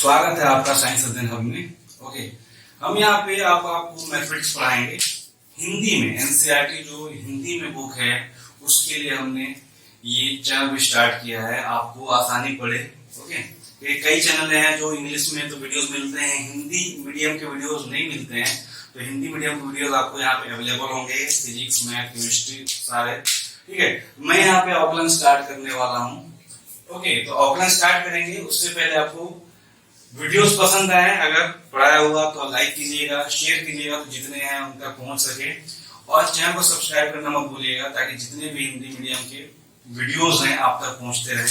स्वागत है आपका साइंस अध्ययन हब में। ओके, हम यहाँ पे आपको मैथमेटिक्स पढ़ाएंगे हिंदी में। एनसीईआरटी जो हिंदी में बुक है उसके लिए हमने ये चैनल भी स्टार्ट किया है, आपको आसानी पड़े। ओके, कई चैनल हैं जो इंग्लिश में तो वीडियोस मिलते हैं, हिंदी मीडियम के वीडियोस नहीं मिलते हैं। तो हिंदी मीडियम के वीडियोस आपको यहाँ पे अवेलेबल होंगे, फिजिक्स, मैथ, केमिस्ट्री सारे। ठीक है, मैं यहाँ पे आकलन स्टार्ट करने वाला हूँ। ओके, तो आकलन स्टार्ट करेंगे उससे पहले आपको वीडियोस पसंद आए, अगर पढ़ाया हुआ तो लाइक कीजिएगा, शेयर कीजिएगा तो जितने हैं उनका पहुंच सके, और चैनल को सब्सक्राइब करना मत भूलिएगा ताकि जितने भी हिंदी मीडियम के वीडियोस हैं आप तक पहुंचते रहे।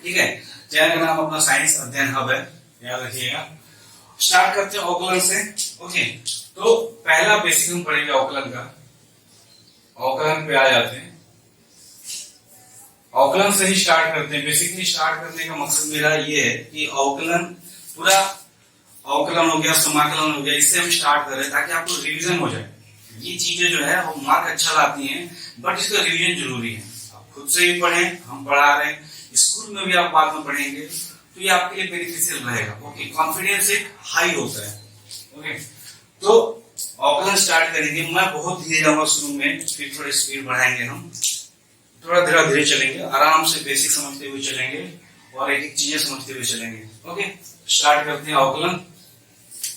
ठीक है, चैनल का नाम अपना साइंस अध्ययन हब है, याद रखिएगा। स्टार्ट करते हैं आकलन से। ओके, तो पहला बेसिक हम पढ़ेंगे आकलन का। आकलन पे आ जाते हैं, आकलन से ही स्टार्ट करते हैं। बेसिकली स्टार्ट करने का मकसद मेरा ये है कि आकलन पूरा आकलन हो गया, समाकलन हो गया, इससे हम स्टार्ट कर रहे हैं ताकि आपको रिवीजन हो जाए। ये चीजें जो है वो मार्क अच्छा लाती हैं, बट इसका रिवीजन जरूरी है। आप खुद से भी पढ़ें, हम पढ़ा रहे हैं, स्कूल में भी आप बाद में पढ़ेंगे तो ये आपके लिए बेनिफिशियल रहेगा। ओके, कॉन्फिडेंस एक हाई होता है। ओके, तो आकलन स्टार्ट करेंगे। मैं बहुत धीरे जाऊंगा शुरू में, फिर थोड़ी स्पीड बढ़ाएंगे, हम थोड़ा धीरे धीरे चलेंगे, आराम से बेसिक समझते हुए चलेंगे और एक एक चीजें समझते हुए चलेंगे। ओके, स्टार्ट करते हैं आकलन।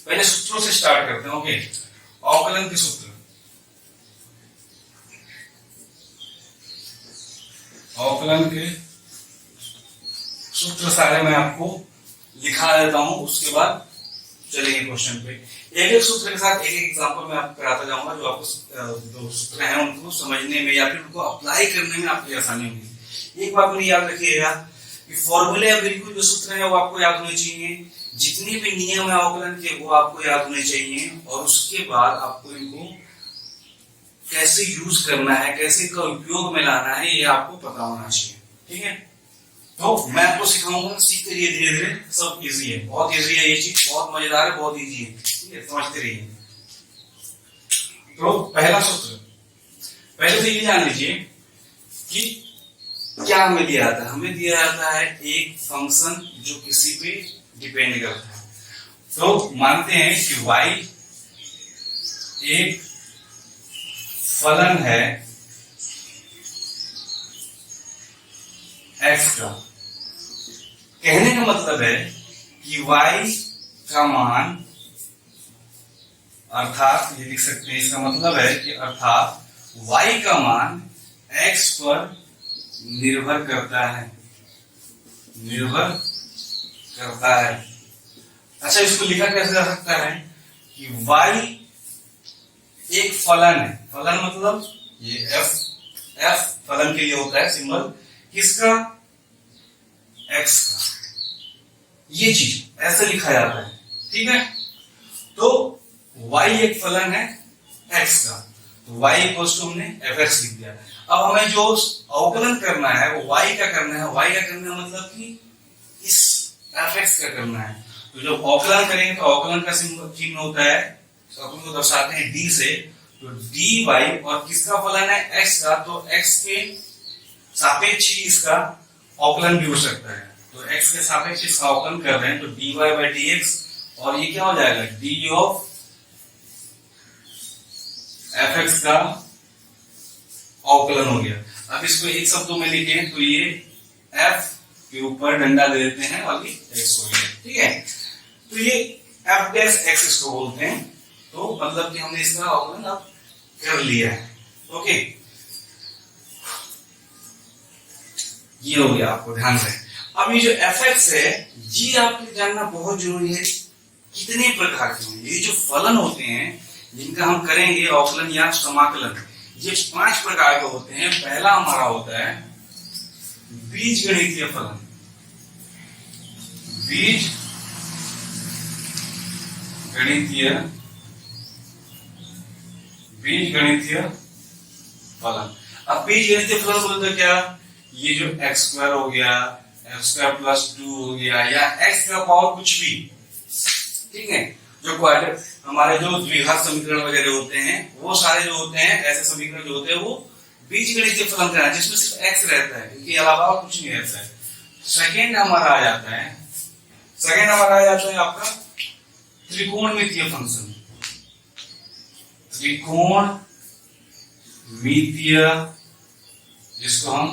पहले सूत्रों से स्टार्ट करते हैं। ओके, आकलन के सूत्र। आकलन के सूत्र सारे मैं आपको लिखा देता हूं, उसके बाद चलेंगे क्वेश्चन पे। एक एक सूत्र के साथ एक एक एग्जांपल मैं आपको कराता जाऊंगा, जो आपको जो सूत्र हैं उनको समझने में या फिर उनको अप्लाई करने में आपकी आसानी होगी। एक बात मुझे याद रखिएगा कि फॉर्मूले या बिल्कुल जो सूत्र हैं वो आपको याद होने चाहिए, जितने भी नियम है आकलन के वो आपको याद होने चाहिए, और उसके बाद आपको इनको कैसे यूज करना है, कैसे इनका उपयोग में लाना है, ये आपको पता होना चाहिए। ठीक है, तो मैं आपको सिखाऊंगा, सीखते रहिए धीरे धीरे, सब इजी है, बहुत इजी है ये चीज, बहुत मजेदार है, बहुत इजी है। ठीक है, समझते रहिए। तो पहला सूत्र, पहले तो ये जान लीजिए कि क्या हमें दिया जाता है। हमें दिया जाता है एक फंक्शन जो किसी पे डिपेंड करता है। तो मानते हैं कि y एक फलन है f का। कहने का मतलब है कि y का मान, अर्थात ये लिख सकते हैं, इसका मतलब है कि अर्थात y का मान x पर निर्भर करता है, निर्भर करता है। अच्छा, इसको लिखा कैसे जा सकता है कि y एक फलन है। फलन मतलब ये f फलन के लिए होता है सिंबल, किसका? x का। ये चीज ऐसे लिखा जाता है। ठीक है, तो y एक फलन है x का, तो y इक्वल टू हमने fx लिख दिया। अब हमें जो अवकलन करना है वो y का करना है। y का करना है मतलब कि इस fx का करना है। तो जब अवकलन करेंगे तो अवकलन का चिन्ह होता है, अपन को दर्शाते हैं d से, तो dy, और किसका फलन है? x का, तो x के सापेक्ष ही इसका अवकलन भी हो सकता है। तो x के सापेक्ष इसका अवकलन कर रहे हैं, तो dy by dx, और ये क्या हो जाएगा? d ऑफ fx का अवकलन हो गया। अब इसको एक शब्दों में लिखें तो ये f के ऊपर डंडा दे देते हैं और ये x हो गया। ठीक है, तो ये f डैश x इसको बोलते हैं। तो मतलब कि हमने इसका अवकलन अब कर लिया है। ओके, ये हो गया, आपको ध्यान रहे। अब ये जो fx है ये आपको जानना बहुत जरूरी है, कितने प्रकार के हैं। ये जो फलन होते हैं जिनका हम करेंगे अवकलन या समाकलन, ये 5 प्रकार के होते हैं। पहला हमारा होता है बीज गणितीय फलन। बीज गणितीय फलन। अब बीज गणितीय फलन बोलते तो क्या? ये जो x² हो गया, x²+2 हो गया, या x का पावर कुछ भी। ठीक है, जो क्वाड्रेटिक हमारे जो द्विघात समीकरण वगैरह होते हैं वो सारे जो होते हैं, ऐसे समीकरण जो होते हैं वो बीजगणितीय फलन का है, जिसमें सिर्फ x रहता है, इनके अलावा कुछ नहीं रहता है। सेकेंड हमारा आ जाता है सेकेंड हमारा आ जाता है आपका त्रिकोणमितीय फंक्शन। त्रिकोणमितीय जिसको हम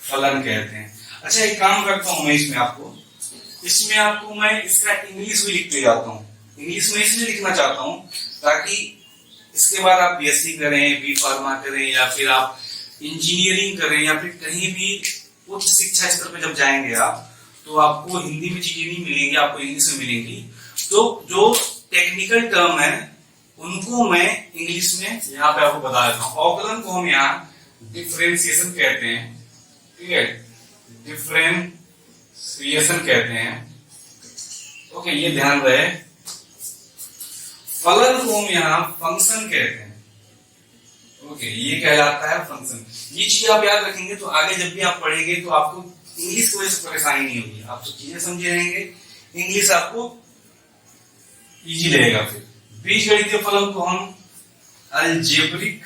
फलन कहते हैं। अच्छा एक काम करता हूं मैं इसमें आपको मैं इसका इंग्लिश भी लिखते जाता हूं। इंग्लिश में इसलिए लिखना चाहता हूं ताकि इसके बाद आप बीएससी करें, बी फार्मा करें, या फिर आप इंजीनियरिंग करें, या फिर कहीं भी उच्च शिक्षा स्तर पर जब जाएंगे आप, तो आपको हिंदी में चीजें नहीं मिलेंगी, आपको इंग्लिश में मिलेंगी। तो जो टेक्निकल टर्म है उनको मैं इंग्लिश में यहाँ पे आपको बता देता हूँ। अवकलन को हम यहाँ डिफरेंशिएशन कहते हैं, ठीक है, डिफरेंशिएशन कहते हैं। ओके, ये ध्यान रहे। फलन को हम यहाँ फंक्शन कहते हैं। ओके, ये कहलाता है फंक्शन। ये चीज आप याद रखेंगे तो आगे जब भी आप पढ़ेंगे तो आपको इंग्लिश की वजह से परेशानी नहीं होगी, आप सब चीजें समझे रहेंगे, इंग्लिश आपको इजी रहेगा। फिर बीजगणितीय फलन को हम अलजेब्रिक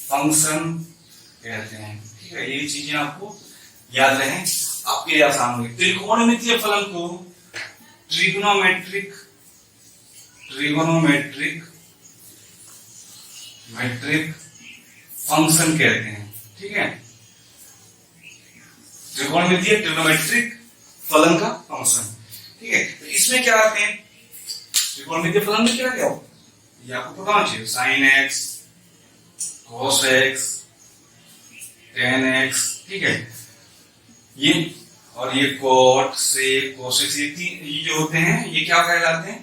फंक्शन कहते हैं, ठीक है। ये चीजें आपको याद रहे, आपके लिए आसान होगी। त्रिकोणमितीय फलन को ट्रिग्नोमेट्रिक फंक्शन कहते हैं, ठीक है। ट्रिग्नोमेट्रिक फलन का फंक्शन, ठीक है। तो इसमें क्या आते हैं त्रिकोणमितीय फलन में, क्या क्या हो ये आपको पता होना चाहिए। Sine x, cos x, tan x, ठीक है। ये और ये cot, sec, cosec, ये जो होते हैं ये क्या कहलाते हैं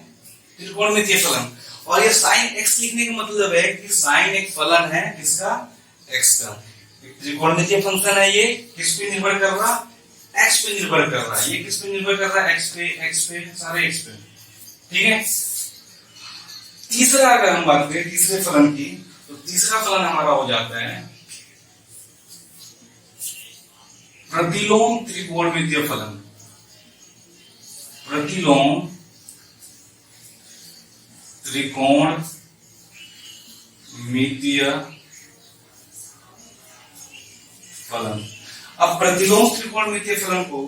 त्रिकोणमितीय फलन। और ये sin x लिखने का मतलब है कि sin एक फलन है किसका, x का। त्रिकोणमितीय फंक्शन है, ये किस पे निर्भर कर रहा, x पे निर्भर कर रहा है। ये किस पे निर्भर कर रहा है, x पे, सारे x पे, ठीक है। तीसरा अगर हम बात करें तीसरे फलन की, तो तीसरा फलन हमारा हो जाता है प्रतिलोम त्रिकोणमितीय फलन। प्रतिलोम त्रिकोणमितीय फलन। अब प्रतिलोम त्रिकोणमितीय फलन को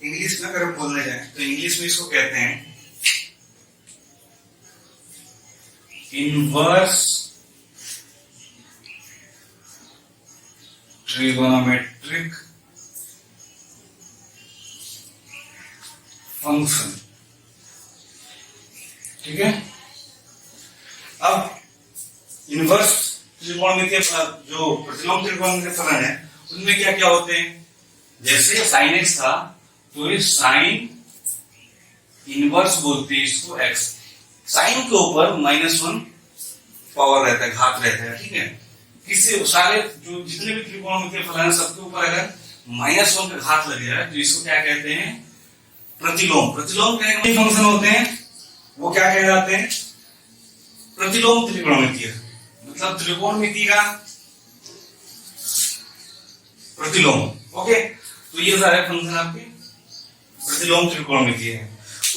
इंग्लिश में अगर बोलने जाए तो इंग्लिश में इसको कहते हैं इनवर्स ट्रिगोनोमेट्रिक फंक्शन, ठीक है। अब इनवर्स त्रिकोणमितीय जो प्रतिलोम त्रिकोणमितीय फलन है उनमें क्या क्या होते हैं, जैसे साइन एक्स था तो ये साइन इनवर्स बोलते हैं इसको एक्स। साइन के ऊपर -1 पावर रहता है, घात रहता है, ठीक है। किसी सारे जो जितने भी त्रिकोणमितीय फलन है सबके ऊपर अगर -1 का घात लग जाए तो इसको क्या कहते हैं, प्रतिलोम। प्रतिलोम के फंक्शन होते हैं वो क्या कहलाते हैं, प्रतिलोम त्रिकोणमितीय, मतलब त्रिकोणमिति का प्रतिलोम। ओके, तो ये सारे फंक्शन आपके प्रतिलोम त्रिकोणमितीय है।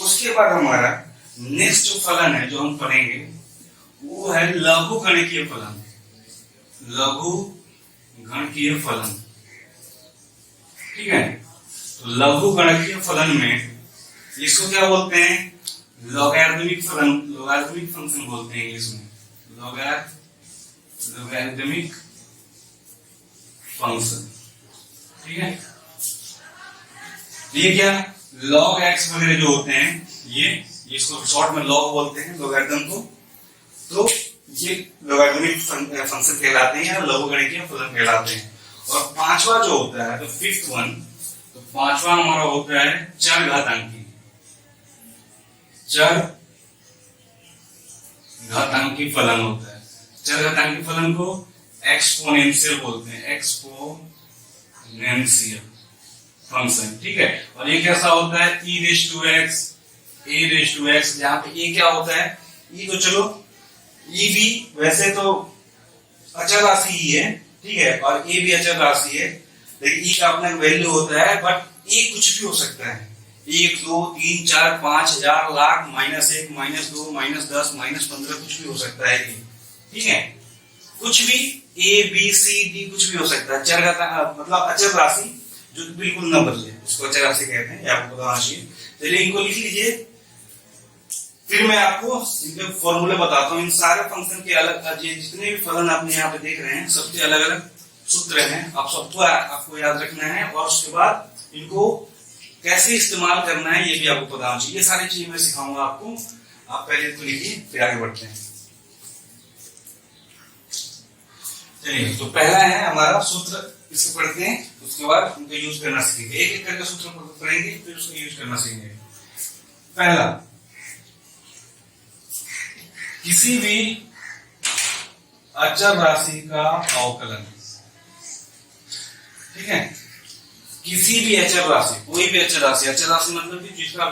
उसके बाद हमारा नेक्स्ट जो फलन है जो हम पढ़ेंगे वो है लघुगणकीय फलन। लघुगणकीय फलन, ठीक है। तो लघुगणकीय फलन में इसको क्या बोलते हैं, लॉगरिथमिक फलन, लॉगरिथमिक फंक्शन बोलते हैं इंग्लिश में, लॉगरिथमिक फंक्शन, ठीक है। ये क्या log x वगैरह जो होते हैं ये इसको शॉर्ट में log बोलते हैं लॉगरिथम को। तो ये लॉगरिथमिक फंक्शन कहलाते हैं या लघुगणकीय फलन कहलाते हैं। और पांचवा जो होता है तो फिफ्थ वन, तो पांचवा हमारा होता है चरघातांकी फलन होता है। चरघातांकी फलन को एक्सपोनेंशियल बोलते हैं, एक्सपोनेंशियल फंक्शन, ठीक है। और ये कैसा होता है e रेज़ टू x, जहां पे e क्या होता है, e तो चलो e भी वैसे तो अचर राशि ही है, ठीक है, और a भी अचर राशि है, लेकिन e का अपना वैल्यू होता है, बट e कुछ भी हो सकता है, 1 2 3 4 5 1000 लाख, -1 -2 -10 -15 कुछ भी हो सकता है, ठीक है। कुछ भी a b c d कुछ भी हो सकता है। चरघातांक मतलब अचर राशि जो कि बिल्कुल न बदले, उसको अचर राशि कहते हैं, ये आपको पता होना चाहिए। चलिए इनको लिख लीजिए, फिर मैं आपको इनके फॉर्मूले बताता हूँ। इन सारे फंक्शन के अलग, जितने भी फलन आप यहाँ पे देख रहे हैं, सबके अलग अलग सूत्र हैं, आप सबको आपको याद रखना है, और उसके बाद इनको कैसे इस्तेमाल करना है ये भी आपको पता होना चाहिए। ये सारी चीजें मैं सिखाऊंगा आपको। आप पहले इसको लिखिए, फिर आगे बढ़ते हैं। चलिए, तो पहला है हमारा सूत्र, इसको पढ़ते हैं, उसके बाद उनको यूज करना सीखेंगे। एक एक करके सूत्र पढ़ेंगे, फिर उसको यूज करना सीखेंगे। पहला, किसी भी अचर राशि का अवकलन, ठीक है, किसी भी अचर राशि, कोई भी अचर राशि, अचर राशि मतलब कि जिसका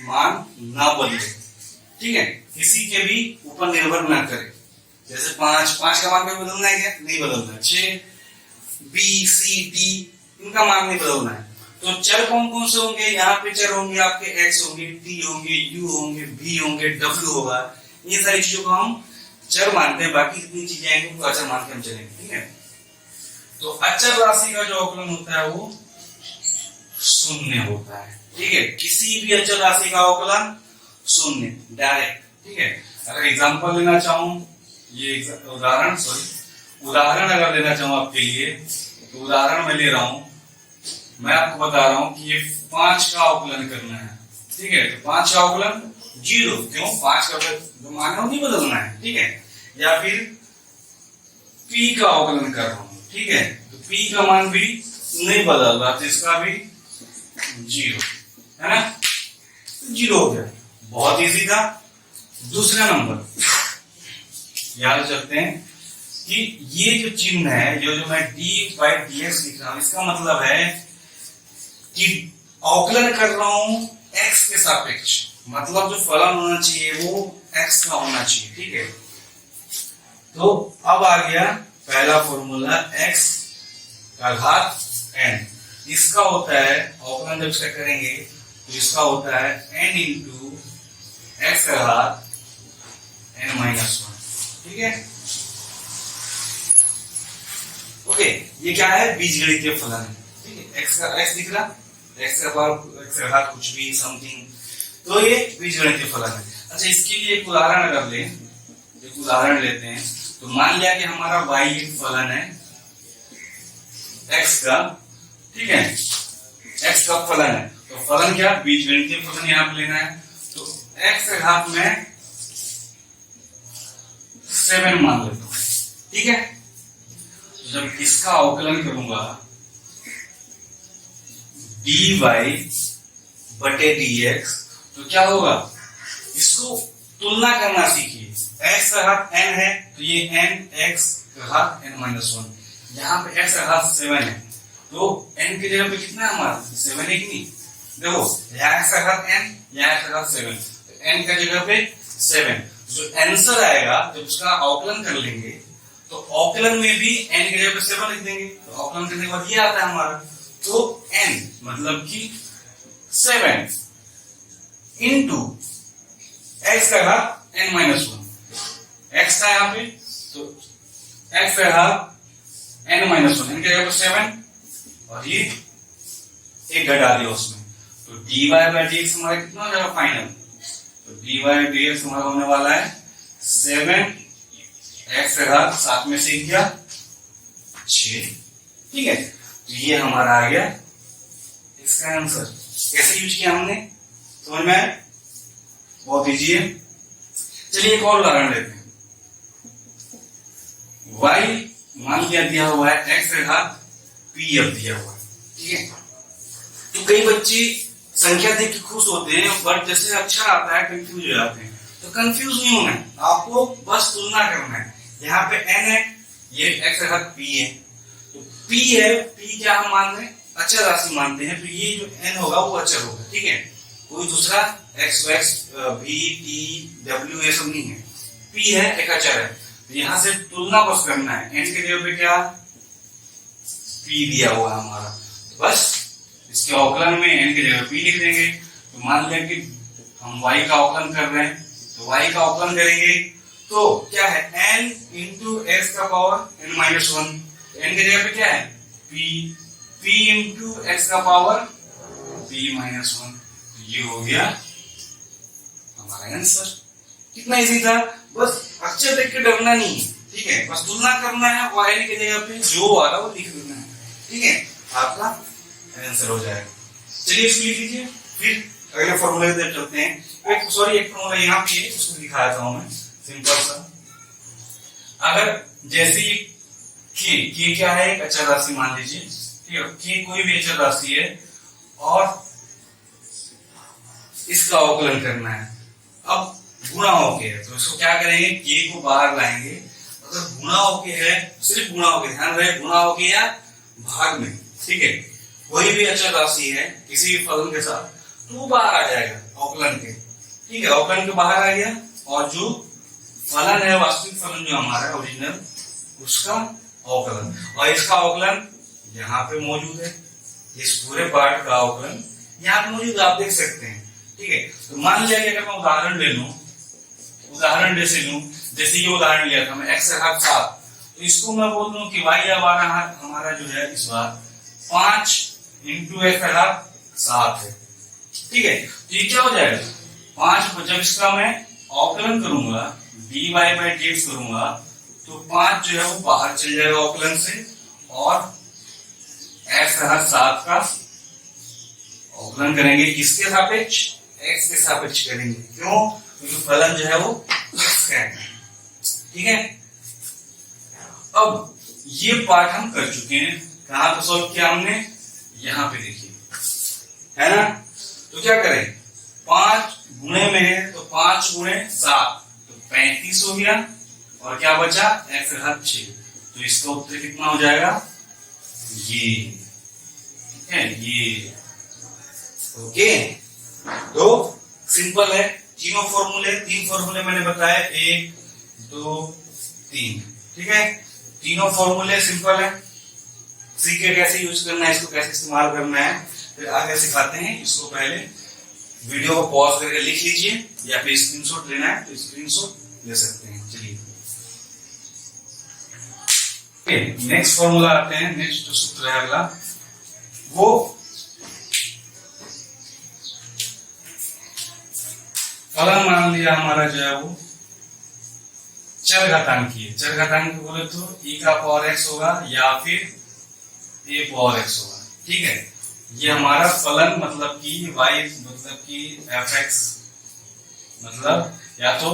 मान ना बदले, ठीक है, किसी के भी ऊपर निर्भर ना करे। जैसे 5 का मान भी बदलना है क्या? नहीं बदलना है। 6, B, C, D, इनका मान नहीं बदलना है। तो चर कौन कौन से होंगे? यहाँ पे चर होंगे आपके X होंगे, T होंगे, U होंगे, V होंगे, W होगा। ये सारी चीजों को हम चर मानते हैं, बाकी जितनी चीजें आएंगी उनको अचर मान के हम चलेंगे, ठीक है। तो अचर राशि का जो अवकलन होता है वो शून्य होता है, ठीक है। किसी भी अचर राशि का अवकलन शून्य, डायरेक्ट, ठीक है। अगर एग्जांपल लेना चाहूं, ये उदाहरण अगर लेना चाहूं आपके लिए, तो उदाहरण मैं ले रहा हूं, मैं आपको बता रहा हूं कि ये 5 का अवकलन करना है, ठीक है। तो 5 का अवकलन 0, क्यों? 5 का जो मान है वो नहीं बदलना है, ठीक है। या फिर P का अवकलन कर रहा हूं, ठीक है, तो P का मान भी नहीं बदल रहा, तो इसका भी 0 है ना, 0 हो गया। बहुत इजी था। दूसरा नंबर, याद रखते हैं कि ये जो चिन्ह है, जो मैं d/dx लिख रहा हूं, इसका मतलब है कि अवकलन कर रहा हूं x के सापेक्ष, मतलब जो फलन होना चाहिए वो x का होना चाहिए, ठीक है। तो अब आ गया पहला फॉर्मूला, x का घात n, इसका होता है अवकलन जब इसका करेंगे तो इसका होता है n इंटू x का घात n-1, ठीक है। ओके, ये क्या है? बीजगणितीय फलन है, ठीक है। x दिख रहा, x का घात कुछ भी समथिंग, तो ये बीजगणितीय फलन है। अच्छा, इसके लिए एक उदाहरण अगर लें, एक उदाहरण लेते हैं, तो मान लिया कि हमारा y एक फलन है x का, ठीक है, x का फलन है। तो फलन क्या? बीजगणितीय फलन यहाँ पे लेना है। तो x का घात में 7 मान लेता हूं, ठीक है। जब इसका अवकलन करूंगा dy/dx, तो क्या होगा? इसको तुलना करना सीखिए। x का घात n है, तो ये n x का घात n-1, यहाँ पे x का घात 7 है, तो n की जगह पे कितना है हमारा? 7 है कि नहीं? देखो, यहाँ x का घात n, यहाँ x का घात 7, तो n का जगह पे 7। जो आंसर आएगा जब उसका अवकलन कर लेंगे, तो अवकलन में भी n की जगह पे 7 लिख देंगे, तो अवकलन करने के बाद ये आता है हमारा। तो n मतलब कि 7 इंटू x का घात n-1, x था यहाँ पे, तो x का घात n-1, n की जगह पे 7, और ये एक घटा दिया उसमें, तो dy/dx हमारा कितना हो जाएगा फाइनल? तो dy/dx हमारा होने वाला है 7 x का घात 7 में से गया 6, ठीक है। तो ये हमारा आ गया इसका आंसर। कैसे यूज किया हमने, समझ में आया? बहुत इजी है। चलिए एक और उदाहरण लेते हैं। y मान लिया दिया हुआ है, x का घात p अब दिया हुआ है, ठीक है। तो कई बच्चे संख्या देख के खुश होते हैं, बट जैसे अक्षर आता है कंफ्यूज हो जाते हैं। तो कंफ्यूज नहीं होना है, आपको बस तुलना करना है। यहाँ पे n है, ये x का घात p है, तो p है, p क्या हम मान रहे हैं? अचर राशि मानते हैं, तो ये जो n होगा वो अचर होगा, ठीक है। कोई दूसरा x, v, t, w ये सब नहीं है, p है, एक अचर है। तो यहाँ से तुलना बस करना है, n के जगह पे क्या p दिया हुआ है हमारा, तो बस इसके अवकलन में n की जगह p लिख देंगे। तो मान लें कि हम y का अवकलन कर रहे हैं, तो y का अवकलन करेंगे तो क्या है? n इंटू x का पावर n-1, n की जगह पे क्या है? p p इंटू एक्स का पावर p-1। ये हो गया हमारा आंसर। कितना इजी था, बस अक्षर देख के डरना नहीं है, ठीक है, बस तुलना करना है, वाई की जगह पे जो आ रहा है वो लिख देना है, ठीक है, आपका आंसर हो जाएगा। चलिए इसको लिख लीजिए, फिर अगले फॉर्मूले की तरफ चलते हैं। एक फॉर्मूला यहाँ पे है, उसको दिखाता हूं मैं, सिंपल सा। अगर जैसे ये के क्या है, एक अचर राशि मान लीजिए, ठीक है, के कोई भी अचर राशि है और इसका अवकलन करना है। अब गुणा होके है तो इसको क्या करेंगे, के को बाहर लाएंगे। अगर गुणा होके है, सिर्फ गुणा होके, ध्यान रहे गुणा होके या भाग में, ठीक है, कोई भी अचर राशि है किसी भी फलन के साथ तो वो बाहर आ जाएगा अवकलन के, ठीक है, अवकलन के बाहर आ गया और जो फलन है, वास्तविक फलन जो हमारा ओरिजिनल, उसका अवकलन, और इसका अवकलन यहाँ पे मौजूद है, इस पूरे पार्ट का अवकलन यहाँ पे मौजूद, आप देख सकते हैं, ठीक है। तो मान लिया कि अगर मैं उदाहरण ले लूं, उदाहरण जैसे लूं, जैसे ये उदाहरण लिया था मैं, x का घात 7, तो इसको मैं बोल दूं कि y हमारा जो है इस बार 5 इंटू x का घात 7 है, ठीक है। तो ये क्या हो जाएगा, 5, जब इसका मैं अवकलन करूंगा, dy बाई dx करूंगा, तो 5 जो है वो बाहर चल जाएगा अवकलन से, और x का घात 7 का अवकलन करेंगे किसके सापेक्ष, x के सापेक्ष करेंगे। क्यों, क्योंकि फलन जो है वो x का है, ठीक है। अब ये पार्ट हम कर चुके हैं, कहां पर सॉल्व किया हमने, यहां पे देखिए, है ना। तो क्या करें, 5 गुणे में है तो 5 गुणे 7 तो 35 हो गया, और क्या बचा x का घात 6, तो इसका उत्तर कितना हो जाएगा, ये, ठीक है, ये, ओके। तो सिंपल है, तीन फॉर्मूले मैंने बताया, 1 2 3, ठीक है, तीनों फॉर्मूले सिंपल है, सीखे कैसे यूज करना है, इसको कैसे इस्तेमाल करना है, फिर आगे सिखाते हैं। इसको पहले वीडियो को पॉज करके लिख लीजिए, या फिर स्क्रीनशॉट लेना है तो स्क्रीनशॉट ले सकते हैं। चलिए नेक्स्ट फॉर्मूला आते हैं, नेक्स्ट सूत्र है अगला, वो फलन मान लिया हमारा जो है वो चरघातांकी है। चरघातांकी बोले तो e का पावर x होगा या फिर a पावर x होगा, ठीक है। ये हमारा फलन मतलब कि y मतलब कि fx मतलब या तो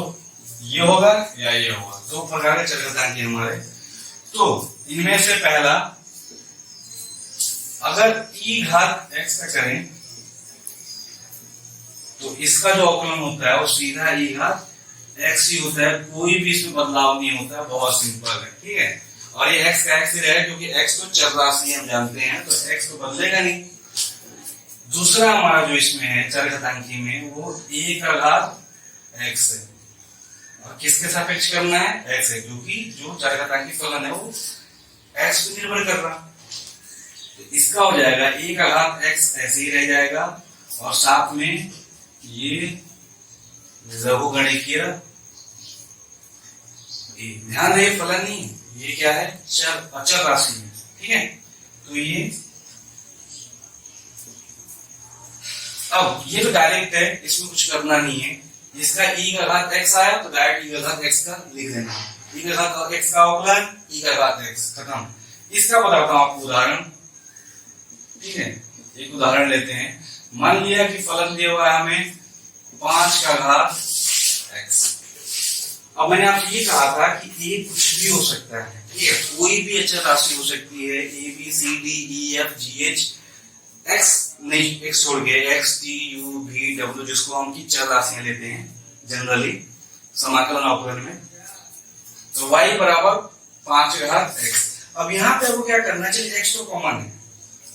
ये होगा या ये होगा, दो प्रकार के चरघातांकी हमारे। तो इनमें से पहला, अगर e घात x का करें तो इसका जो अवकलन होता है वो सीधा e घात x ही होता है, कोई भी इसमें बदलाव नहीं होता है, बहुत सिंपल है, ठीक है। और ये x का x ही रहेगा क्योंकि x तो चर राशि हम जानते हैं, तो x तो बदलेगा नहीं। दूसरा हमारा जो इसमें है चरघातांकी में, वो a का घात x है, और किसके सापेक्ष करना है, x है, क्योंकि जो चरघातांकी फलन है वो x पे निर्भर कर रहा। तो इसका हो जाएगा a का घात x ऐसे ही रह जाएगा, और साथ में ये लघुगणिकीय, ध्यान रहे फलन नहीं, ये क्या है, अचर राशि है, ठीक है। तो ये अब ये तो डायरेक्ट है, इसमें कुछ करना नहीं है। इसका e का घात x आया तो डायरेक्ट e का घात x का लिख देना, e का घात x का अवकलन e का घात x, खत्म। इसका बताता हूं आपको उदाहरण, ठीक है। एक उदाहरण लेते हैं, मान लिया कि फलन दिया हुआ है हमें 5 का घात x। अब मैंने आपसे ये कहा था कि a कुछ भी हो सकता है, ठीक है, कोई भी अचर राशि हो सकती है, a b c d e f g h, x नहीं, x छोड़ के x t u v w, जिसको हम की चर राशियां लेते हैं जनरली समाकलन अवकलन में। तो y बराबर 5 का घात x। अब यहाँ पे आपको क्या करना चाहिए, x तो कॉमन है,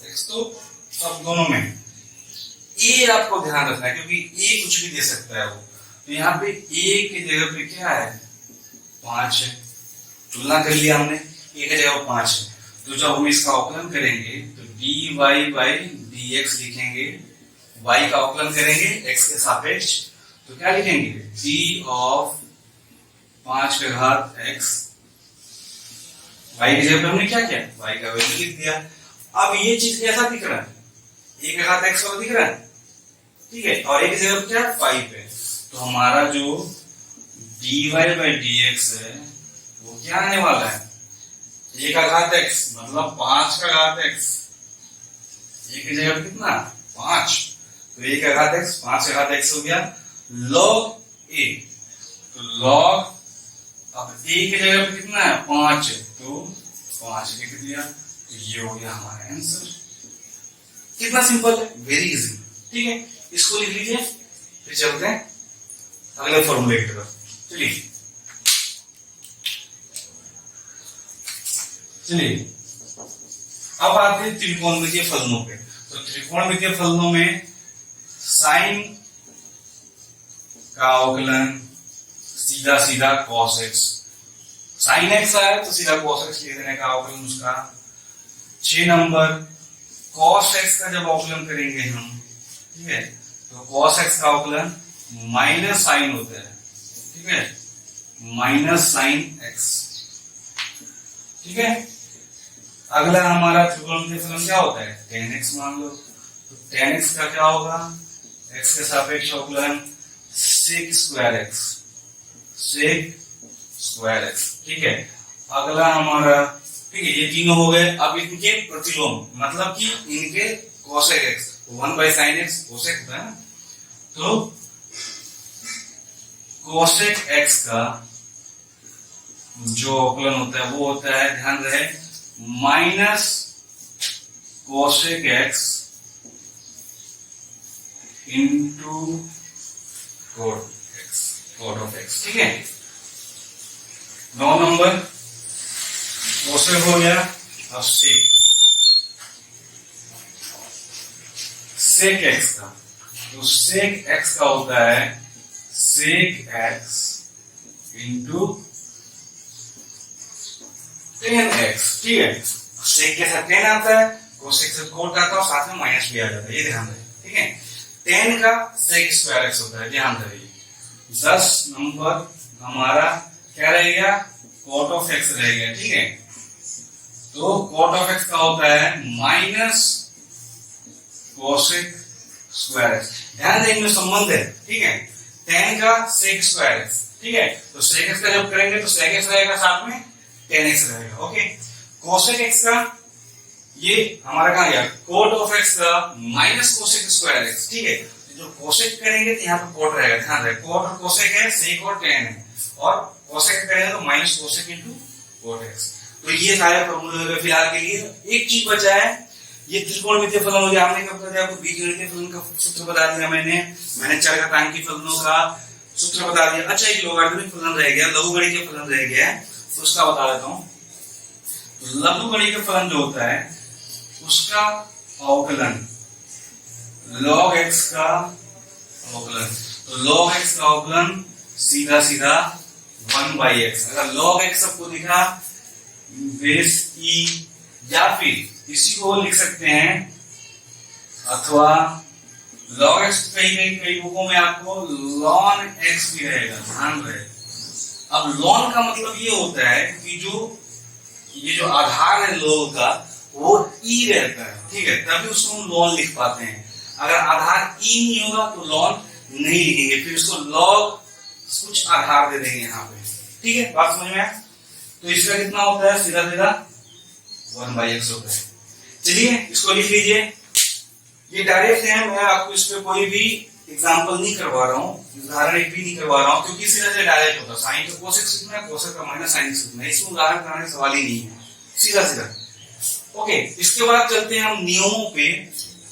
x तो सब दोनों में, a आपको ध्यान रखना है क्योंकि a कुछ भी दे सकता है वो। तो यहाँ पे a की जगह पे क्या है, 5 है, तुलना कर लिया हमने, a की जगह 5 है। तो जब हम इसका अवकलन करेंगे तो dy बाई dx लिखेंगे, y का अवकलन करेंगे x के सापेक्ष, तो क्या लिखेंगे, d ऑफ 5 का घात x। y की जगह पे हमने क्या किया, y का वैल्यू लिख दिया। अब ये चीज कैसा दिख रहा है, एक घात एक्स वाला दिख रहा है, ठीक है, और एक जगह पर क्या 5 है, तो हमारा जो dy/dx है वो क्या आने वाला है, एक का घात एक्स मतलब 5 का घात एक्स, एक की जगह पर कितना 5, तो एक का घात एक्स 5 का घात एक्स हो गया log a, तो log अब a की जगह पर कितना है 5 है, तो 5 लिख दिया, तो ये हो गया हमारा आंसर। कितना सिंपल है, वेरी इजी, ठीक है, इसको लिख लीजिए, फिर चलते हैं अगले फॉर्मूले की तरफ। चलिए अब आते हैं त्रिकोणमितीय फलनों पे। तो त्रिकोणमितीय फलनों में साइन का अवकलन सीधा सीधा cos x, साइन एक्स आया तो सीधा cos x लिख देने का अवकलन उसका। 6 नंबर cos x का जब अवकलन करेंगे हम, ठीक है, तो cos x का अवकलन माइनस साइन होता है, ठीक है, माइनस साइन x, ठीक है। अगला हमारा त्रिकोणमितीय फलन क्या होता है, tan x मान लो, तो tan x का क्या होगा, x के सापेक्ष अवकलन sec square x, sec square x, ठीक है। अगला हमारा, ठीक है, ये तीनों हो गए। अब इनके प्रतिलोम मतलब कि इनके cosec x, 1/sin x cosec होता है ना, तो cosec x का जो अवकलन होता है वो होता है, ध्यान रहे, minus cosec x into cot of x, ठीक है। 9 नंबर cosec हो गया। अब sec x का, तो sec x का होता है sec x into tan x, ठीक है। sec के साथ tan आता है, cosec से cot आता है और साथ में माइनस भी आ जाता है, ये ध्यान रहे, ठीक है। tan का sec स्क्वायर x होता है, ध्यान रहिए। 10 नंबर हमारा क्या रहेगा, cot ऑफ x रहेगा, ठीक है। तो cot ऑफ x का होता है माइनस cosec स्क्वायर x, ध्यान दें इनमें संबंध है, ठीक है। tan का sec स्क्वायर x, ठीक है, तो sec x का जब करेंगे तो sec x रहेगा साथ में tan x रहेगा, ओके। cosec x का ये हमारा कहां गया, cot ऑफ x का माइनस cosec स्क्वायर x, ठीक है। जो cosec करेंगे तो यहाँ पे cot रहेगा, ध्यान रहे, cot और cosec है, sec और tan है, और cosec करेंगे तो minus cosec into cot x। तो ये सारे फॉर्मूले हो गए फिलहाल के लिए। एक चीज बचा है, ये त्रिकोणमितीय फलन हो गया, हमने कब बताया आपको, बीजगणितीय फलन का सूत्र बता दिया मैंने चरघातांकी फलनों का सूत्र बता दिया। अच्छा, एक लोगारिथमिक फलन रह गया, लघुगणकीय फलन रह गया, तो उसका बता देता हूँ। लघुगणकीय फलन जो होता है उसका अवकलन log x का अवकलन, तो log x का अवकलन सीधा सीधा 1/x। अगर log x सबको दिखा बेस e, या फिर इसी को लिख सकते हैं, अथवा log x कई बुकों में आपको ln x भी रहेगा, ध्यान रहे। अब ln का मतलब ये होता है कि ये जो आधार है log का वो e रहता है, ठीक है, तभी उसको हम ln लिख पाते हैं। अगर आधार e नहीं होगा तो ln नहीं लिखेंगे, फिर उसको log कुछ आधार दे देंगे यहाँ पे, ठीक है, बात समझ में आया। तो इसका कितना होता है, सीधा सीधा 1/x होता है। चलिए इसको लिख लीजिए, ये डायरेक्ट है, मैं आपको इस पे कोई भी एग्जांपल नहीं करवा रहा हूँ, उदाहरण एक भी नहीं करवा रहा हूँ, क्योंकि सीधा सीधा डायरेक्ट होता है। साइन का cosec सीखना है, cosec का माइनस साइन सीखना है, इसमें उदाहरण कराने का सवाल ही नहीं है, सीधा सीधा। ओके, इसके बाद चलते हैं हम नियमों पे,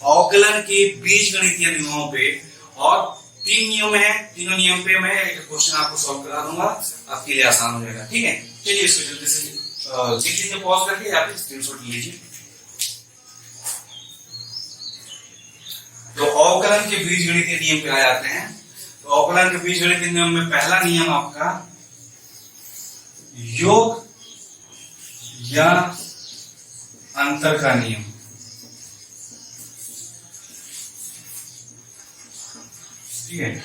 अवकलन के बीजगणितीय नियमों पे, और 3 नियम है, तीनों नियम पे मैं एक क्वेश्चन आपको सॉल्व करा दूंगा, आपके लिए आसान हो जाएगा, ठीक है। चलिए इसको जल्दी से लिख लीजिए, पॉज करके या फिर स्क्रीनशॉट लीजिए। तो अवकलन के बीजगणितीय नियम पे आ जाते हैं। तो अवकलन के बीजगणितीय नियम में पहला नियम आपका योग या अंतर का नियम। ठीक है,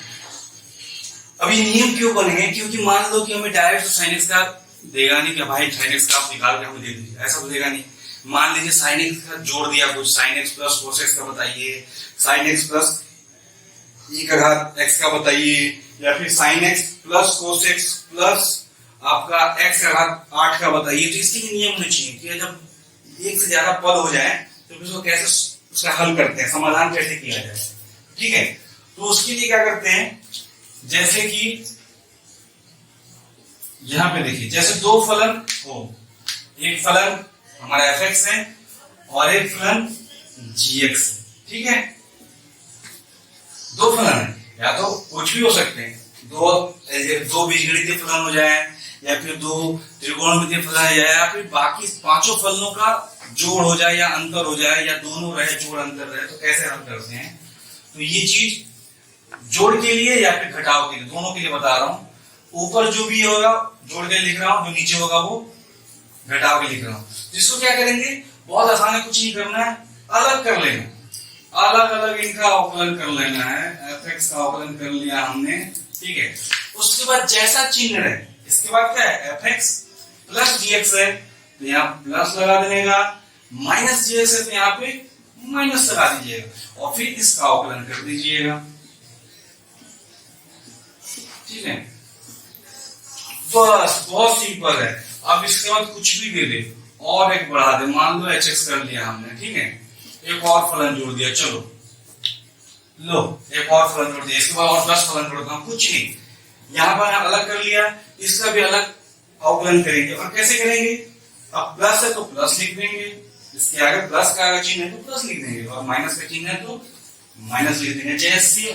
अब ये नियम क्यों बने, क्योंकि मान लो कि हमें डायरेक्ट साइन एक्स का देगा नहीं कि भाई साइन एक्स का आप निकाल के हमें दे दीजिए, ऐसा तो देगा नहीं। मान लीजिए साइन एक्स का जोड़ दिया कुछ, sine x plus cos x का बताइए, साइन एक्स प्लस ई का घात एक्स का बताइए, या फिर sine x plus cos x plus आपका एक्स का घात 8 का बताइए। तो इसके लिए नियम होने चाहिए कि जब एक से ज्यादा पद हो जाए तो उसको कैसे उसका हल करते हैं, समाधान कैसे किया जाए। ठीक है, तो उसके लिए क्या करते हैं, जैसे कि यहां पे देखिए, जैसे दो फलन हो, एक फलन हमारा एफ एक्स है और एक फलन जी एक्स है। ठीक है, दो फलन है, या तो कुछ भी हो सकते हैं, दो बीजगणितीय फलन हो जाए, या फिर दो त्रिकोणमितीय फलन हो जाए, या फिर बाकी पांचों फलनों का जोड़ हो जाए या अंतर हो जाए, या दोनों रहे जोड़ अंतर रहे, तो कैसे हल करते हैं। तो ये चीज जोड़ के लिए या फिर घटाव के लिए, दोनों के लिए बता रहा हूं। ऊपर जो भी होगा जोड़ के लिख रहा हूं, जो नीचे होगा वो घटाव के लिख रहा हूं। जिसको क्या करेंगे, बहुत आसान है, कुछ नहीं करना है, अलग कर लेना, अलग अलग इनका अवकलन कर लेना है। एफ एक्स का अवकलन कर लिया हमने, ठीक है। उसके बाद जैसा चिन्ह है, इसके बाद क्या है, एफ एक्स प्लस जी एक्स है तो यहाँ प्लस लगा देने का, माइनस जी एक्स है तो यहाँ पे माइनस लगा दीजिएगा और फिर इसका अवकलन कर दीजिएगा। ठीक है, बस बहुत सिंपल है। अब इसके बाद कुछ भी दे दे और एक बढ़ा दे, मान लो एच एक्स कर लिया हमने, ठीक है, एक और फलन जोड़ दिया, चलो लो एक और फलन जोड़ दिया, इसके बाद और 10 फलन जोड़ता हूं, कुछ नहीं, यहां पर अलग कर लिया, इसका भी अलग अवकलन करेंगे। और कैसे करेंगे, अब प्लस है तो प्लस लिख देंगे, इसके आगे प्लस का अगर चिन्ह है तो प्लस लिख देंगे, और माइनस का चिन्ह है तो माइनस लिख देंगे,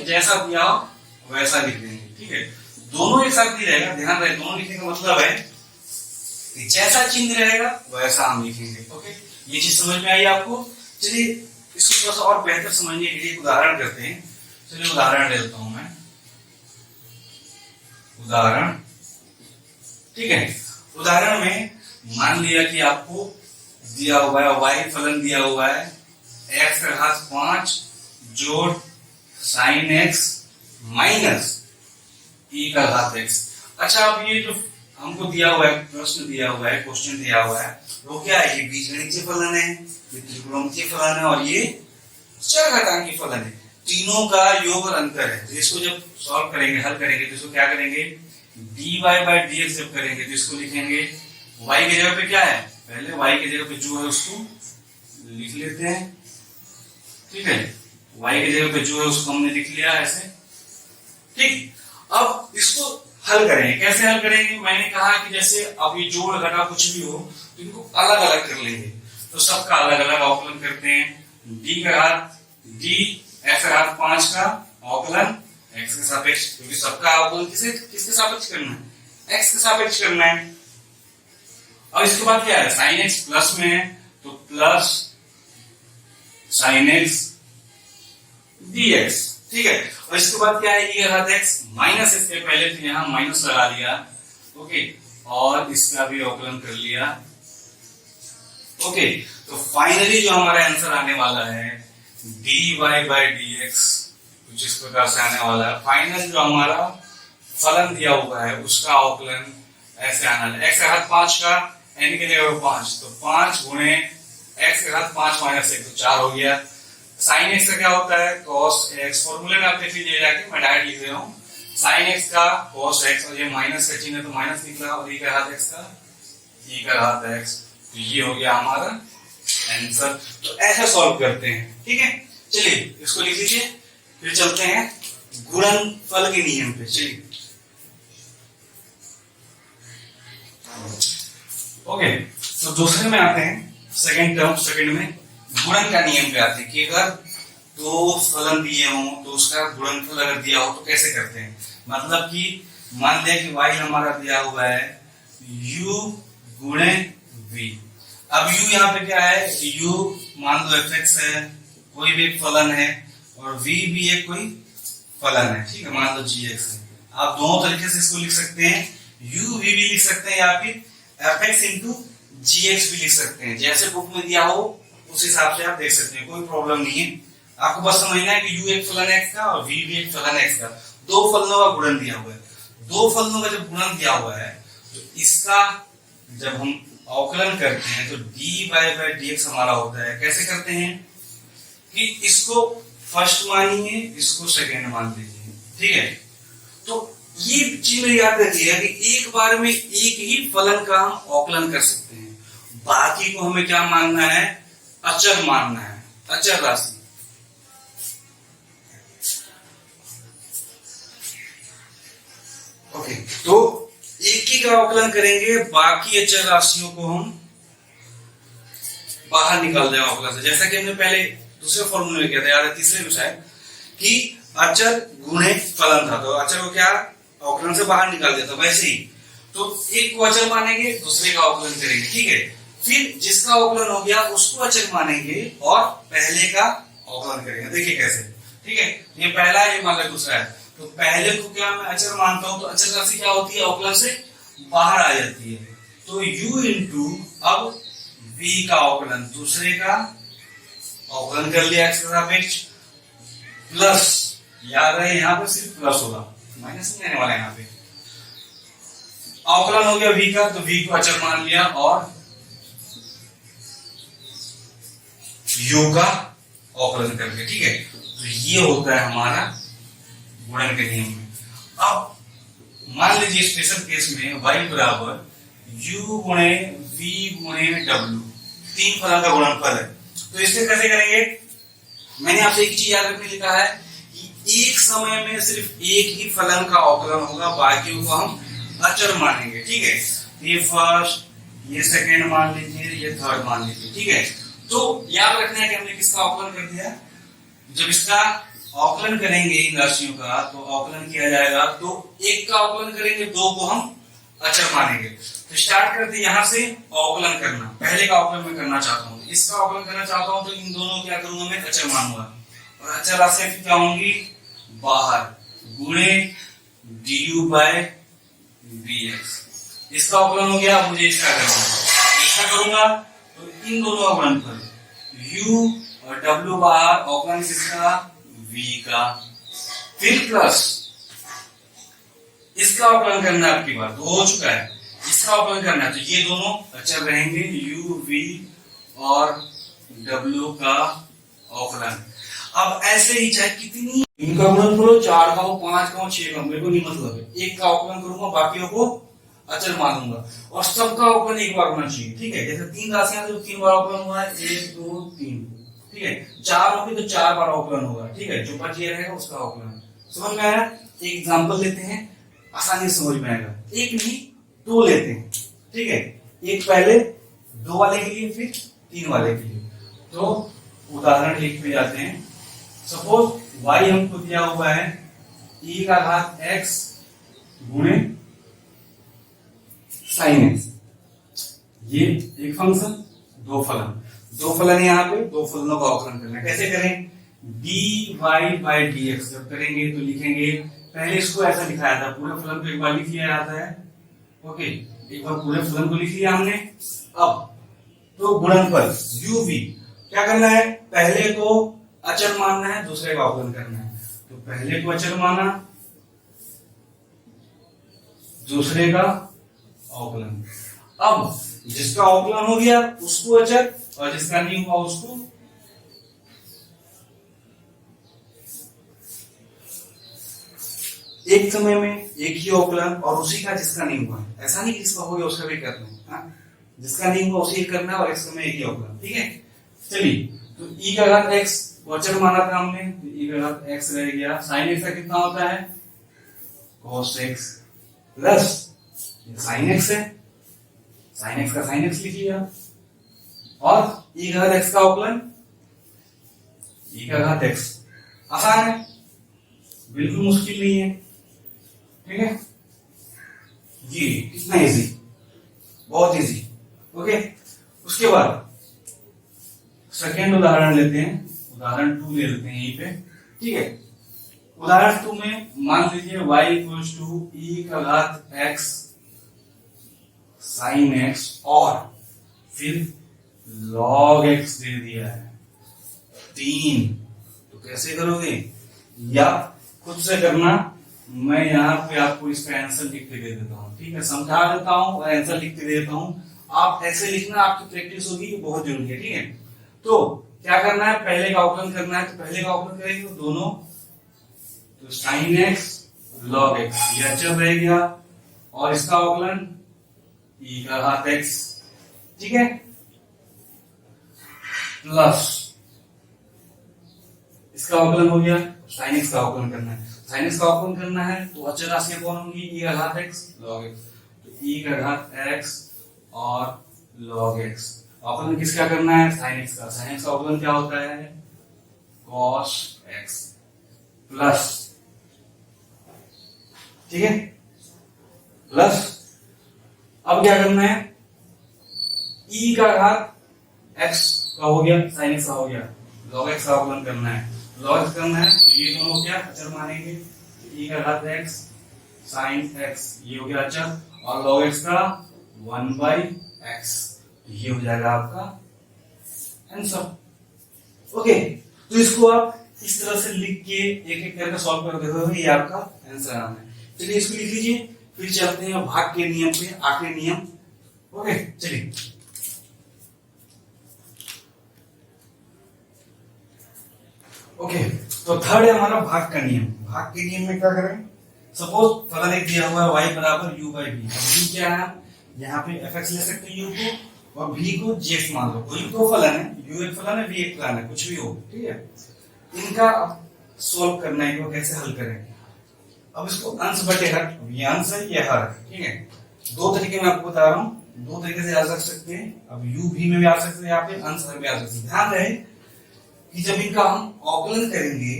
जैसा दिया हो वैसा लिख देंगे। ठीक है, दोनों एक साथ नहीं रहेगा, ध्यान रहे, दोनों लिखने का मतलब है कि जैसा चिन्ह रहेगा वैसा हम लिखेंगे। ओके, ये चीज समझ में आई आपको। चलिए इसको थोड़ा सा और बेहतर समझने के लिए एक उदाहरण करते हैं। चलिए उदाहरण ले लेता हूं मैं, उदाहरण, ठीक है। उदाहरण में मान लिया कि आपको दिया हुआ है y फलन दिया हुआ है x का घात 5 जोड़ साइन x माइनस e का घात x। अच्छा, अब ये जो हमको दिया हुआ है, प्रश्न दिया हुआ है, क्वेश्चन दिया हुआ है, वो क्या है, ये बीजगणितीय फलन है, ये त्रिकोणमितीय फलन है और ये चरघातांकी फलन है। तीनों का योग और अंतर है। तो इसको जब सॉल्व करेंगे, हल करेंगे, तो इसको क्या करेंगे, dy बाई dx जब करेंगे तो इसको लिखेंगे y की जगह पे क्या है, पहले y की जगह पे जो है उसको लिख लेते हैं। ठीक है, y की जगह पे जो है उसको हमने लिख लिया ऐसे। ठीक, अब इसको हल करेंगे, कैसे हल करेंगे, मैंने कहा कि जैसे अब ये जोड़ घटा कुछ भी हो तो इनको अलग अलग कर लेंगे। तो सबका अलग अलग अवकलन करते हैं, d का घात d x का घात 5 का अवकलन x के सापेक्ष, क्योंकि सबका अवकलन किसके सापेक्ष करना है, x के सापेक्ष करना है। अब इसके बाद क्या है, साइन x प्लस में है तो प्लस साइन x dx। ठीक है, और इसके बाद क्या है, ये घात x माइनस, इसके पहले तो यहां माइनस लगा दिया, ओके, और इसका भी अवकलन कर लिया। ओके, तो फाइनली जो हमारा आंसर आने वाला है dy बाई dx कुछ इस प्रकार से आने वाला है। फाइनल जो हमारा फलन दिया हुआ है उसका अवकलन ऐसे आना है, x का घात 5 का n की जगह 5, तो 5 गुणे x का घात 5 माइनस 1 तो 4 हो गया। साइन x का क्या होता है, cos x, फॉर्मूले में आप देख लीजिए जाके, मैं डायरेक्ट लिख रहा हूँ, साइन x का cos x, और ये माइनस का चिन्ह है तो माइनस निकला, और e का घात x का e का घात x, तो ये हो गया हमारा आंसर। तो ऐसे सॉल्व करते हैं। ठीक है, चलिए इसको लिख लीजिए, फिर चलते हैं गुणनफल के नियम पे। चलिए ओके, तो दूसरे में आते हैं, सेकंड में गुणन का नियम पे आते हैं कि अगर दो फलन दिए हों तो उसका गुणनफल अगर दिया हो तो कैसे करते हैं। मतलब कि मान लिया कि y हमारा दिया हुआ है u गुणे v। अब u यहाँ पे क्या है, u मान लो fx है, कोई भी एक फलन है, और v भी एक कोई फलन है, ठीक है, मान लो gx है। आप दोनों तरीके से इसको लिख सकते हैं, u v भी लिख सकते हैं, या फिर fx इंटू gx भी लिख सकते हैं, जैसे बुक में दिया हो उस हिसाब से आप देख सकते हैं, कोई प्रॉब्लम नहीं है। आपको बस समझना है कि u एक फलन x का और v भी एक फलन x का, दो फलनों का गुणन दिया हुआ है। दो फलनों का जब गुणन दिया हुआ है तो इसका जब हम अवकलन करते हैं तो dy बाय dx हमारा होता है। कैसे करते हैं कि इसको फर्स्ट मानिए, इसको सेकेंड मान लीजिए, ठीक है। तो ये चीज याद रखिएगा कि एक बार में एक ही फलन का हम अवकलन कर सकते हैं, बाकी को हमें क्या मानना है, अचर मानना है, अचर राशि। ओके, तो एक ही का अवकलन करेंगे, बाकी अचर राशियों को हम बाहर निकाल देंगे अवकलन से। जैसा कि हमने पहले दूसरे फॉर्मूले में किया था, याद है तीसरे में शायद, कि अचर गुणे फलन था, तो अचर को क्या अवकलन से बाहर निकाल दिया था। वैसे ही तो एक को अचर मानेंगे, दूसरे का अवकलन करेंगे, ठीक है। फिर जिसका अवकलन हो गया उसको अचर मानेंगे और पहले का अवकलन करेंगे। देखिए कैसे, ठीक है। ये पहला है, ये मान लो दूसरा है, तो पहले को क्या मैं अचर मानता हूं, तो अचर राशि क्या होती है, अवकलन से बाहर आ जाती है। तो u इंटू अब v का अवकलन, दूसरे का अवकलन कर लिया x के सापेक्ष, प्लस, याद रहे यहाँ पे सिर्फ प्लस होगा, माइनस नहीं आने वाला यहाँ पे। अवकलन हो गया v का, तो v को अचर मान लिया और u का अवकलन कर लिया, ठीक है। तो ये होता है हमारा गुणन के नियम में। अब मान लीजिए स्पेशल केस में y बराबर u गुणे v गुणे w, तीन फलन का गुणनफल है। तो इससे कैसे करेंगे, मैंने आपसे एक चीज याद रखने लिखा है कि एक समय में सिर्फ एक ही फलन का अवकलन होगा, बाकियों को हम अचर मानेंगे, ठीक है। ये फर्स्ट, ये सेकेंड मान लीजिए, ये थर्ड मान लीजिए, ठीक है। तो याद रखना है कि हमने किसका अवकलन कर दिया, जब इसका अवकलन करेंगे इन राशियों का, तो अवकलन किया जाएगा, तो एक का अवकलन करेंगे, दो को हम अचर मानेंगे। तो स्टार्ट करते यहां से अवकलन करना। पहले का अवकलन मैं करना चाहता हूं, इसका अवकलन करना चाहता हूं, तो इन दोनों क्या करूंगा, मैं अचर मानूंगा और अचर राशि क्या होंगी, बाहर, गुणे du बाय dx। इसका अवकलन हो गया, मुझे इसका करूंगा, तो इन दोनों का गुणनफल u और w बाहर, अवकलन किसका, v का, फिर प्लस इसका अवकलन करना, आपकी बात तो हो चुका है, इसका अवकलन करना है, तो ये दोनों अचर रहेंगे, u v और w का अवकलन। अब ऐसे ही चाहे कितनी इनका गुणन करो, 4 का हो, 5 का हो, 6 का हो, मेरे को नहीं मतलब है, एक का अवकलन करूंगा, बाकियों को अचर मानूंगा और सबका अवकलन एक बार होना चाहिए, ठीक है। जैसे तीन राशियां तो 3 बार अवकलन हुआ है, 1 2 3, ठीक है। 4 होगी तो 4 बार अवकलन होगा, ठीक है। जो बच रहेगा उसका अवकलन। समझ में आया। एक एग्जांपल लेते हैं, आसानी से समझ में आएगा। एक नहीं, दो लेते हैं, ठीक है। एक पहले 2 वाले के लिए, फिर 3 वाले के लिए। तो उदाहरण 1 पे जाते हैं। सपोज y हमको दिया हुआ है e का घात x गुणे साइन x, ये एक फंक्शन, दो फलन यहाँ पे, दो फलनों का अवकलन करना है। कैसे करें, dy बाय dx जब करेंगे तो लिखेंगे, पहले इसको ऐसा लिखाया था, पूरे फलन को एक बार लिख लिया जाता है, ओके, एक बार पूरे फलन को लिख लिया हमने। अब तो गुणनफल uv क्या करना है, पहले को अचर मानना है, दूसरे का अवकलन करना है। तो पहले को अचर माना, दूसरे का अवकलन। अब जिसका अवकलन हो गया उसको अचर, और जिसका नहीं हुआ उसको एक समय में एक ही अवकलन और उसी का जिसका नहीं हुआ। ऐसा नहीं कि जिसका हो गया उसका भी करना है, हाँ? जिसका नहीं हुआ उसी करना है और एक समय एक ही अवकलन, ठीक है। चलिए, तो e का घात x अचर माना था हमने, तो e का घात x रह गया। साइन x का कितना होता है, cos x plus sign x है, साइन x का साइन x लिख लिया, और e का घात x का अवकलन e का घात x। आसान है, बिल्कुल मुश्किल नहीं है, ठीक है। ये कितना इजी, बहुत इजी, ओके। उसके बाद सेकेंड उदाहरण लेते हैं, उदाहरण 2 ले लेते हैं यहीं पे, ठीक है। उदाहरण 2 में मान लीजिए y इक्वल्स टू e का घात x साइन x और फिर log x दे दिया है 3। तो कैसे करोगे, या खुद से करना, मैं यहाँ पे आपको इसका आंसर लिख के दे देता हूँ, ठीक है। समझा देता हूँ और आंसर लिख के दे देता हूँ, आप ऐसे लिखना, आपकी प्रैक्टिस होगी, ये बहुत जरूरी है। ठीक है, तो क्या करना है, पहले का अवकलन करना है, तो पहले का अवकलन करेंगे तो दोनों, तो साइन एक्स लॉग एक्स ये अचर रह गया, और इसका अवकलन ई का घात एक्स, ठीक है, प्लस इसका अवकलन हो गया, साइन एक्स का अवकलन करना है, साइन एक्स का अवकलन करना है तो अचर राशियां कौन होंगी, ई का घात एक्स लॉग एक्स, तो ई का घात एक्स और लॉग एक्स। अवकलन किसका करना है, साइन एक्स का, साइन एक्स का अवकलन क्या होता है, कॉस एक्स प्लस, ठीक है, प्लस अब क्या करना है, ई का घात एक्स का हो गया, साइन एक्स का हो गया, लॉग एक्स का अवकलन करना है, लॉग एक्स करना है तो ये दोनों क्या अचर मानेंगे, ई का घात एक्स साइन एक्स ये हो गया अचर, और लॉग एक्स का 1/x, ये हो जाएगा आपका आंसर। ओके, तो इसको आप इस तरह से लिख के एक एक करके सॉल्व कर देखोगे, ये आपका आंसर आना है। चलिए इसको लिख लीजिए, फिर चलते हैं भाग के नियम पे, आखिरी नियम। ओके चलिए, ओके तो थर्ड है हमारा भाग का नियम। भाग के नियम में क्या करें, सपोज फलन एक दिया हुआ है y बराबर u बाई v, v क्या है, यहाँ पे fx ले सकते हैं u को, और v को gx मान लो, कोई तो फलन है, u एक फलन है, v एक फलन है, कुछ भी हो, ठीक है। इनका अब सोल्व करना है कि कैसे हल करें। अब इसको अंश बटे हर, ये अंश है ये हर, ठीक है। दो तरीके में आपको बता रहा हूँ, दो तरीके से आ सकते हैं। अब u v में भी आ सकते हैं, यहाँ पे अंश हर में आ सकते हैं। ध्यान रहे कि जब इनका हम अवकलन करेंगे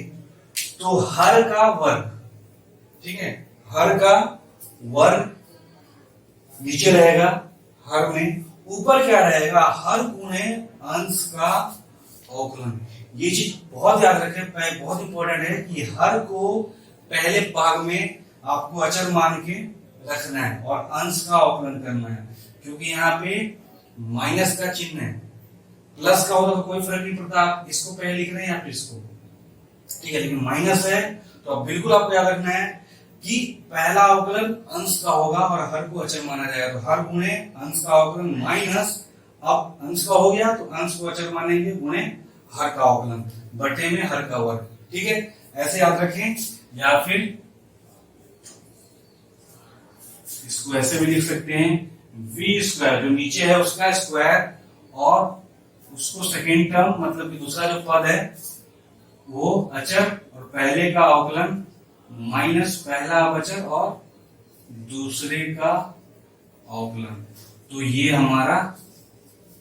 तो हर का वर्ग, ठीक है, हर का वर्ग नीचे रहेगा, हर में ऊपर क्या रहेगा, हर गुणे अंश का अवकलन। ये चीज बहुत याद रखें, बहुत इंपॉर्टेंट है कि हर को पहले भाग में आपको अचर मान के रखना है और अंश का अवकलन करना है, क्योंकि यहाँ पे माइनस का चिन्ह है, प्लस का होगा तो कोई फर्क नहीं पड़ता, आप इसको पहले लिख रहे हैं या फिर इसको, ठीक है। लेकिन माइनस है तो अब बिल्कुल आपको याद रखना है कि पहला अवकलन अंश का होगा और हर को अचर माना जाएगा, तो हर गुणे अंश का अवकलन माइनस, अब अंश का हो गया तो अंश को अचर मानेंगे, गुणे हर का अवकलन बटे में हर का वर्ग, ठीक है। ऐसे याद रखें, या फिर इसको ऐसे भी लिख सकते हैं, v स्क्वायर जो नीचे है उसका स्क्वायर और उसको सेकेंड टर्म, मतलब कि दूसरा जो पद है वो अचर, और पहले का अवकलन माइनस पहला अवचर और दूसरे का अवकलन। तो ये हमारा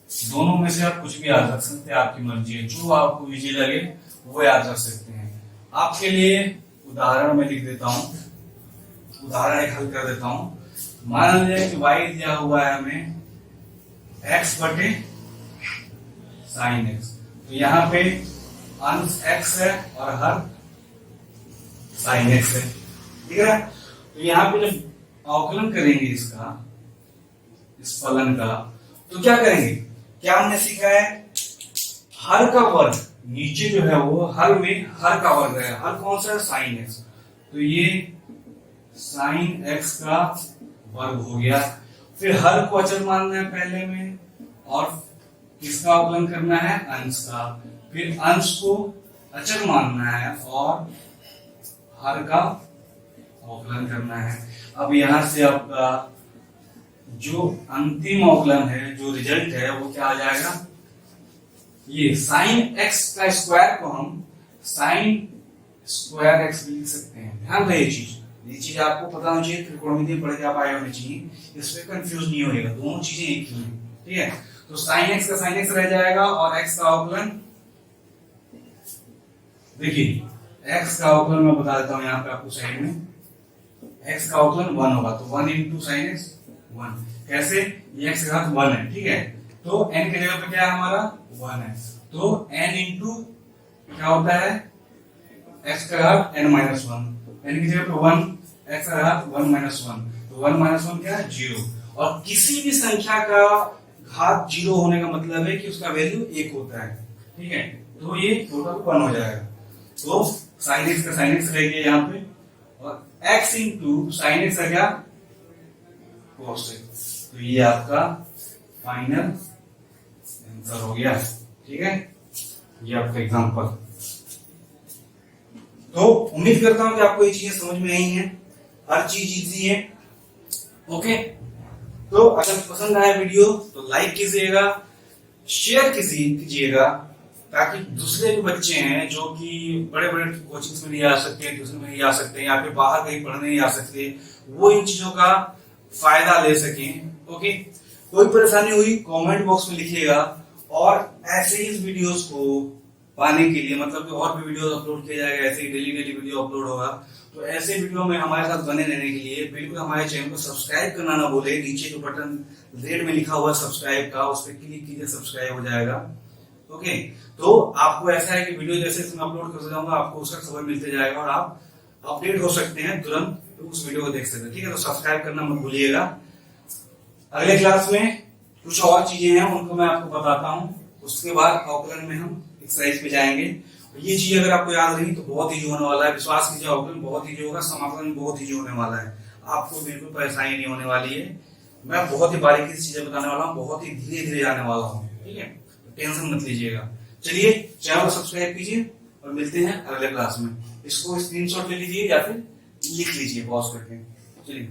दोनों में से आप कुछ भी याद रख सकते हैं, आपकी मर्जी है, जो आपको इजी लगे वो याद रख सकते हैं। आपके लिए उदाहरण में लिख देता हूं, उदाहरण एक हल कर देता हूं। मान लीजिए कि y दिया हुआ है हमें x बटे साइन x, तो यहाँ पे अंश x है और हर साइन x है, ठीक है। तो यहाँ पे जब अवकलन करेंगे इसका, इस फलन का, तो क्या करेंगे, क्या हमने सीखा है, हर का वर्ग नीचे जो है वो हर में हर का वर्ग है, हर कौन सा है, साइन x, तो ये साइन x का वर्ग हो गया। फिर हर को अचर मानना है पहले में, और किसका अवकलन करना है, अंश का, फिर अंश को अचर मानना है और हर का अवकलन करना है। अब यहां से आपका जो अंतिम अवकलन है, जो रिजल्ट है, वो क्या आ जाएगा, ये साइन एक्स का स्क्वायर को हम साइन स्क्वायर एक्स भी लिख सकते हैं। ध्यान रहे ये चीज आपको पता होनी चाहिए, त्रिकोणमितीय पढ़ के आप आए होने चाहिए, इसमें कंफ्यूज नहीं होगा, दोनों चीजें एक ही हैं, ठीक है। तो साइन एक्स का साइन एक्स रह जाएगा और एक्स का अवकलन, देखिए एक्स का अवकलन मैं बता देता हूं यहाँ पे आपको साइड में, एक्स का अवकलन 1 होगा, तो 1 इंटू साइन एक्स 1, कैसे, ये एक्स का घात 1 है, ठीक है। तो n के जगह पे क्या है हमारा 1 है, तो n इंटू क्या होता है, x का घात n माइनस 1, n की जगह पे 1, x का घात 1 माइनस 1, तो 1 माइनस 1 क्या है 0, और किसी भी संख्या का घात 0 होने का मतलब है कि उसका वैल्यू 1 होता है, ठीक है। तो ये टोटल 1 हो जाएगा, तो साइन एक्स का साइन एक्स रह गया यहाँ पे, और x इंटू साइन एक्स का क्या, cos x, तो ये आपका फाइनल आंसर हो गया। ठीक है, ये आपका एग्जाम्पल। तो उम्मीद करता हूं कि आपको ये चीजें समझ में आई हैं, हर चीज इजी है। ओके, तो अगर पसंद आया वीडियो तो लाइक कीजिएगा, शेयर कीजिएगा, ताकि दूसरे भी बच्चे हैं जो कि बड़े बड़े कोचिंग्स में नहीं आ सकते, ट्यूशन में नहीं आ सकते, या फिर बाहर कहीं पढ़ने नहीं आ सकते, वो इन चीजों का फायदा ले सकें। ओके, कोई परेशानी हुई कमेंट बॉक्स में लिखिएगा, और ऐसे ही इस वीडियोस को पाने के लिए, मतलब कि और भी वीडियो अपलोड किया जाएगा, ऐसे ही डेली वीडियो अपलोड होगा, तो ऐसे वीडियो में हमारे साथ बने रहने के लिए बिल्कुल हमारे चैनल को सब्सक्राइब करना ना भूले। नीचे जो बटन रेड में लिखा हुआ है सब्सक्राइब का, उस पर क्लिक कीजिए, सब्सक्राइब हो जाएगा। ओके, तो आपको ऐसा है कि वीडियो जैसे मैं अपलोड करता जाऊंगा आपको उसका खबर मिलते जाएगा, और आप अपडेट हो सकते हैं, तुरंत उस वीडियो को देख सकते हैं। ठीक है, तो सब्सक्राइब करना मत भूलिएगा। अगले क्लास में कुछ और चीजें हैं, उनको मैं आपको बताता हूँ। उसके बाद ऑकलन में हम एक्सरसाइज पे जाएंगे। ये चीज अगर आपको याद रही तो बहुत ईजी होने वाला है, विश्वास कीजिए, ऑकलन बहुत ईजी होगा, समाकलन बहुत ईजी होने वाला है, आपको बिल्कुल परेशानी नहीं होने वाली है। मैं बहुत ही बारीकी से चीजें बताने वाला हूँ, बहुत ही धीरे धीरे जाने वाला हूँ। ठीक है, टेंशन मत लीजिएगा। चलिए, चैनल को सब्सक्राइब कीजिए और मिलते हैं अगले क्लास में। इसको स्क्रीनशॉट ले लीजिए या फिर लिख लीजिए पॉज करके। चलिए।